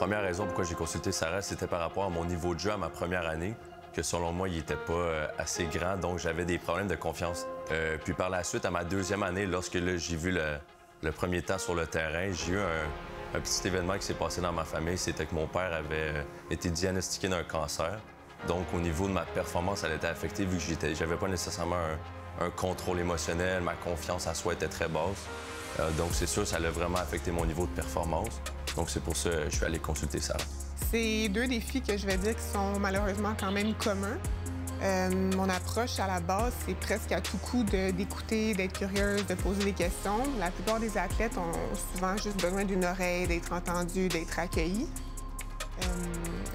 Première raison pourquoi j'ai consulté Sarah, c'était par rapport à mon niveau de jeu à ma première année, que selon moi, il n'était pas assez grand, donc j'avais des problèmes de confiance. Puis par la suite, à ma deuxième année, lorsque j'ai vu le premier temps sur le terrain, j'ai eu un petit événement qui s'est passé dans ma famille. C'était que mon père avait été diagnostiqué d'un cancer. Donc au niveau de ma performance, elle était affectée vu que j'avais pas nécessairement un contrôle émotionnel, ma confiance en soi était très basse. Donc c'est sûr, ça a vraiment affecté mon niveau de performance. Donc c'est pour ça que je suis allé consulter Sarah. C'est deux défis que je vais dire qui sont malheureusement quand même communs. Mon approche à la base, c'est presque à tout coup d'écouter, d'être curieuse, de poser des questions. La plupart des athlètes ont souvent juste besoin d'une oreille, d'être entendus, d'être accueillis.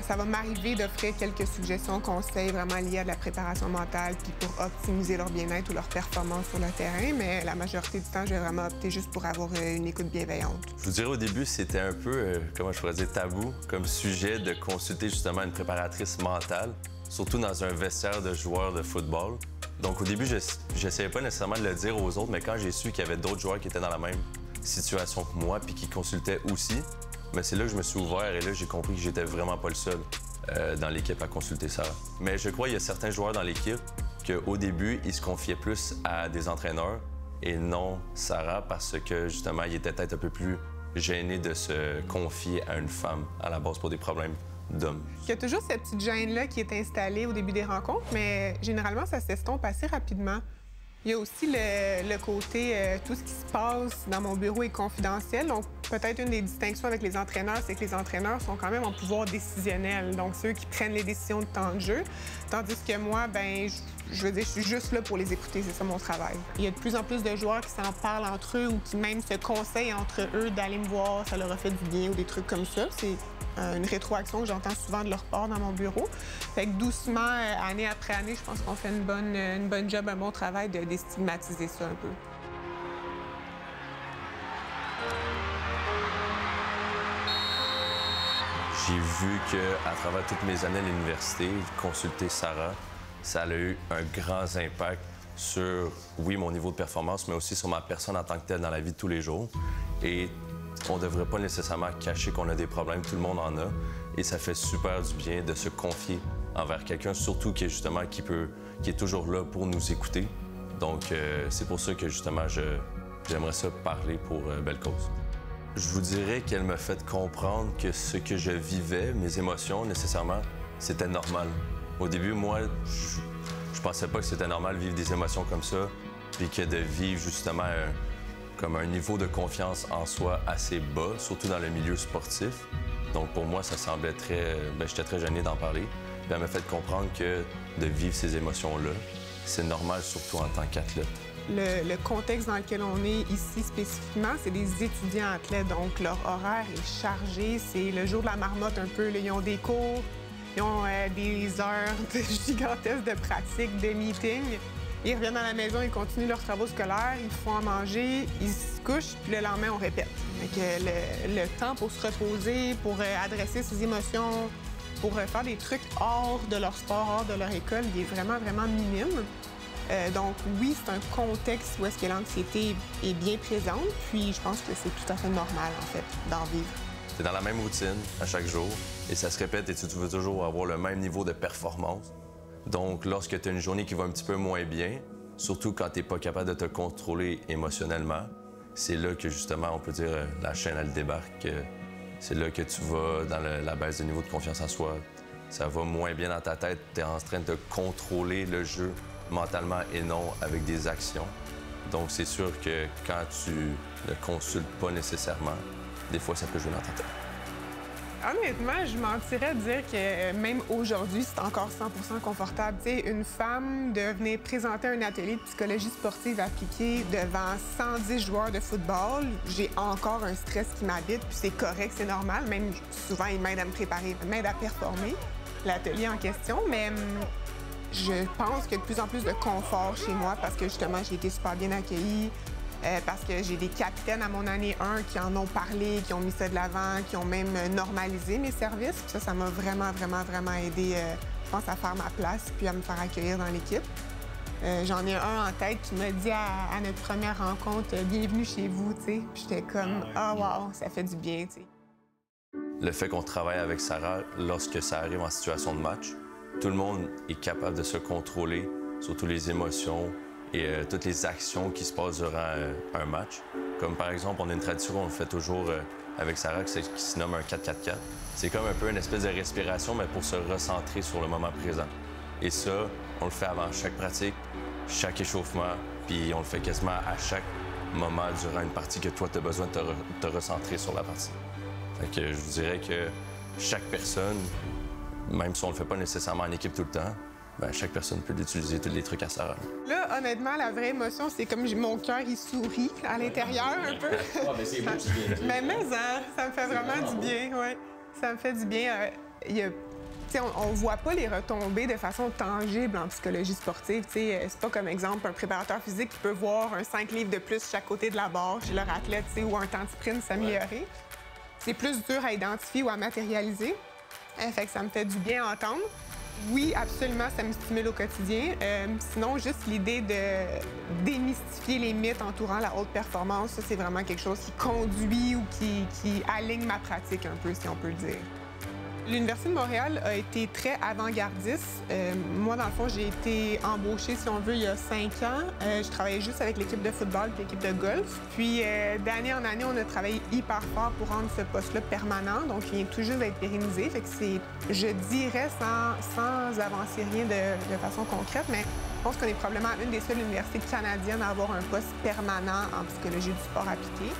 Ça va m'arriver d'offrir quelques suggestions, conseils vraiment liés à de la préparation mentale puis pour optimiser leur bien-être ou leur performance sur le terrain, mais la majorité du temps, je vais vraiment opter juste pour avoir une écoute bienveillante. Je vous dirais au début, c'était un peu, comment je pourrais dire, tabou comme sujet de consulter justement une préparatrice mentale, surtout dans un vestiaire de joueurs de football. Donc au début, je n'essayais pas nécessairement de le dire aux autres, mais quand j'ai su qu'il y avait d'autres joueurs qui étaient dans la même situation que moi puis qui consultaient aussi, mais c'est là que je me suis ouvert et là, j'ai compris que j'étais vraiment pas le seul dans l'équipe à consulter Sarah. Mais je crois qu'il y a certains joueurs dans l'équipe qu'au début, ils se confiaient plus à des entraîneurs et non Sarah parce que justement, ils étaient peut-être un peu plus gênés de se confier à une femme à la base pour des problèmes d'hommes. Il y a toujours cette petite gêne-là qui est installée au début des rencontres, mais généralement, ça s'estompe assez rapidement. Il y a aussi le côté, tout ce qui se passe dans mon bureau est confidentiel. Donc, peut-être une des distinctions avec les entraîneurs, c'est que les entraîneurs sont quand même en pouvoir décisionnel. Donc, ceux qui prennent les décisions de temps de jeu. Tandis que moi, ben, je veux dire, je suis juste là pour les écouter. C'est ça mon travail. Il y a de plus en plus de joueurs qui s'en parlent entre eux ou qui même se conseillent entre eux d'aller me voir, ça leur a fait du bien ou des trucs comme ça. C'est une rétroaction que j'entends souvent de leur part dans mon bureau. Fait que doucement, année après année, je pense qu'on fait une bonne job, un bon travail de déstigmatiser ça un peu. J'ai vu qu'à travers toutes mes années à l'université, consulter Sarah, ça a eu un grand impact sur, oui, mon niveau de performance, mais aussi sur ma personne en tant que telle dans la vie de tous les jours. Et on ne devrait pas nécessairement cacher qu'on a des problèmes, tout le monde en a. Et ça fait super du bien de se confier envers quelqu'un, surtout qui est toujours là pour nous écouter. Donc, c'est pour ça que justement, j'aimerais ça parler pour Belle Cause. Je vous dirais qu'elle m'a fait comprendre que ce que je vivais, mes émotions, nécessairement, c'était normal. Au début, moi, je pensais pas que c'était normal de vivre des émotions comme ça, puis que de vivre justement comme un niveau de confiance en soi assez bas, surtout dans le milieu sportif. Donc pour moi, ça semblait très... j'étais très gêné d'en parler. Puis elle m'a fait comprendre que de vivre ces émotions-là, c'est normal, surtout en tant qu'athlète. Le contexte dans lequel on est ici spécifiquement, c'est des étudiants athlètes, donc leur horaire est chargé. C'est le jour de la marmotte un peu. Là, ils ont des cours, ils ont des heures gigantesques de pratique, de meetings. Ils reviennent à la maison, ils continuent leurs travaux scolaires, ils font à manger, ils se couchent, puis le lendemain, on répète. Donc, le temps pour se reposer, pour adresser ses émotions, pour faire des trucs hors de leur sport, hors de leur école, il est vraiment, vraiment minime. Donc oui, c'est un contexte où est-ce que l'anxiété est bien présente, puis je pense que c'est tout à fait normal, en fait, d'en vivre. Tu es dans la même routine à chaque jour, et ça se répète, et tu veux toujours avoir le même niveau de performance. Donc, lorsque tu as une journée qui va un petit peu moins bien, surtout quand tu n'es pas capable de te contrôler émotionnellement, c'est là que, justement, on peut dire, la chaîne, elle débarque. C'est là que tu vas dans la baisse de niveau de confiance en soi. Ça va moins bien dans ta tête. Tu es en train de contrôler le jeu mentalement et non avec des actions. Donc, c'est sûr que quand tu ne consultes pas nécessairement, des fois, ça peut jouer dans ta tête. Honnêtement, je mentirais de dire que même aujourd'hui, c'est encore 100% confortable. Tu sais, une femme de venir présenter un atelier de psychologie sportive appliquée devant 110 joueurs de football, j'ai encore un stress qui m'habite, puis c'est correct, c'est normal. Même souvent, ils m'aident à me préparer, ils m'aident à performer l'atelier en question, mais je pense qu'il y a de plus en plus de confort chez moi parce que justement, j'ai été super bien accueillie. Parce que j'ai des capitaines à mon année 1 qui en ont parlé, qui ont mis ça de l'avant, qui ont même normalisé mes services. Puis ça m'a vraiment aidé, je pense, à faire ma place puis à me faire accueillir dans l'équipe. J'en ai un en tête qui m'a dit à notre première rencontre « Bienvenue chez vous », tu sais. Puis j'étais comme « Ah, wow, ça fait du bien », tu sais. le fait qu'on travaille avec Sarah, lorsque ça arrive en situation de match, tout le monde est capable de se contrôler sur toutes les émotions et toutes les actions qui se passent durant un match. Comme par exemple, on a une tradition qu'on fait toujours avec Sarah qui se nomme un 4-4-4. C'est comme un peu une espèce de respiration, mais pour se recentrer sur le moment présent. Et ça, on le fait avant chaque pratique, chaque échauffement, puis on le fait quasiment à chaque moment durant une partie que toi, tu as besoin de te recentrer sur la partie. Fait que je vous dirais que chaque personne, même si on le fait pas nécessairement en équipe tout le temps, ben, chaque personne peut utiliser tous les trucs à Sarah. Là, honnêtement, la vraie émotion, c'est comme mon cœur, il sourit à l'intérieur un peu. Mais c'est beau, c'est bien. Mais ça me fait vraiment du bien, oui. Ça me fait du bien. On ne voit pas les retombées de façon tangible en psychologie sportive. C'est pas comme exemple un préparateur physique qui peut voir un 5 livres de plus chaque côté de la barre chez leur athlète ou un temps de sprint s'améliorer. Ouais. C'est plus dur à identifier ou à matérialiser. Fait que ça me fait du bien à entendre. Oui, absolument, ça me stimule au quotidien. Sinon, juste l'idée de démystifier les mythes entourant la haute performance, ça, c'est vraiment quelque chose qui conduit ou qui aligne ma pratique un peu, si on peut le dire. L'Université de Montréal a été très avant-gardiste. Moi, dans le fond, j'ai été embauchée, si on veut, il y a 5 ans. Je travaillais juste avec l'équipe de football et l'équipe de golf. Puis, d'année en année, on a travaillé hyper fort pour rendre ce poste-là permanent. Donc, il vient tout juste d'être pérennisé. Fait que c'est, je dirais, sans avancer rien de façon concrète, mais je pense qu'on est probablement une des seules universités canadiennes à avoir un poste permanent en psychologie du sport appliqué.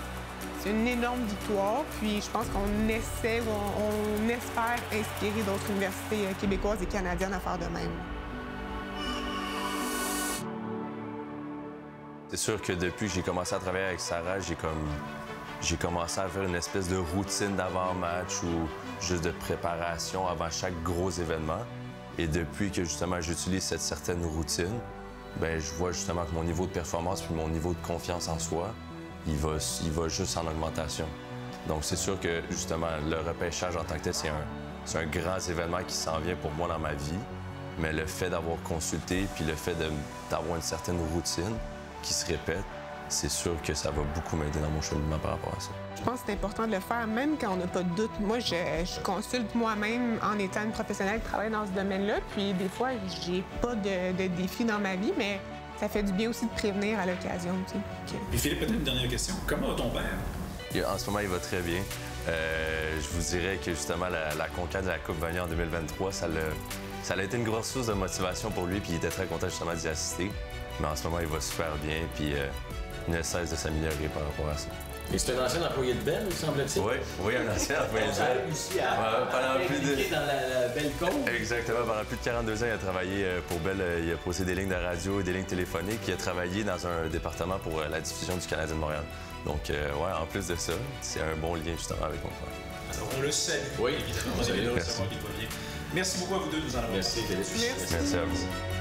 C'est une énorme victoire, puis je pense qu'on essaie ou on espère inspirer d'autres universités québécoises et canadiennes à faire de même. C'est sûr que depuis que j'ai commencé à travailler avec Sarah, j'ai commencé à faire une espèce de routine d'avant-match ou juste de préparation avant chaque gros événement. Et depuis que justement j'utilise cette certaine routine, bien, je vois justement que mon niveau de performance puis mon niveau de confiance en soi, il va juste en augmentation. Donc, c'est sûr que, justement, le repêchage en tant que tel, c'est un grand événement qui s'en vient pour moi dans ma vie. Mais le fait d'avoir consulté, puis le fait d'avoir une certaine routine qui se répète, c'est sûr que ça va beaucoup m'aider dans mon cheminement par rapport à ça. Je pense que c'est important de le faire, même quand on n'a pas de doute. Moi, je consulte moi-même en étant une professionnelle qui travaille dans ce domaine-là. Puis, des fois, j'ai pas de défis dans ma vie, mais ça fait du bien aussi de prévenir à l'occasion. Okay. Et Philippe, peut-être une dernière question. Comment va ton père? En ce moment, il va très bien. Je vous dirais que justement, la conquête de la Coupe Vanier en 2023, ça a été une grosse source de motivation pour lui, puis il était très content justement d'y assister. Mais en ce moment, il va super bien, puis il ne cesse de s'améliorer par rapport à ça. Et c'est un ancien employé de Bell, semble-t-il? Oui, un ancien employé de Bell. Aussi à impliqué dans la belle cause. Exactement. Pendant plus de 42 ans, il a travaillé pour Bell. Il a posé des lignes de radio et des lignes téléphoniques. Il a travaillé dans un département pour la diffusion du Canadien de Montréal. Donc, ouais, en plus de ça, c'est un bon lien justement avec mon frère. Alors, on le salue. Oui, évidemment. Vous allez là, savoir qu'il va bien. Merci beaucoup à vous deux de nous en avoir. Merci, Merci à vous.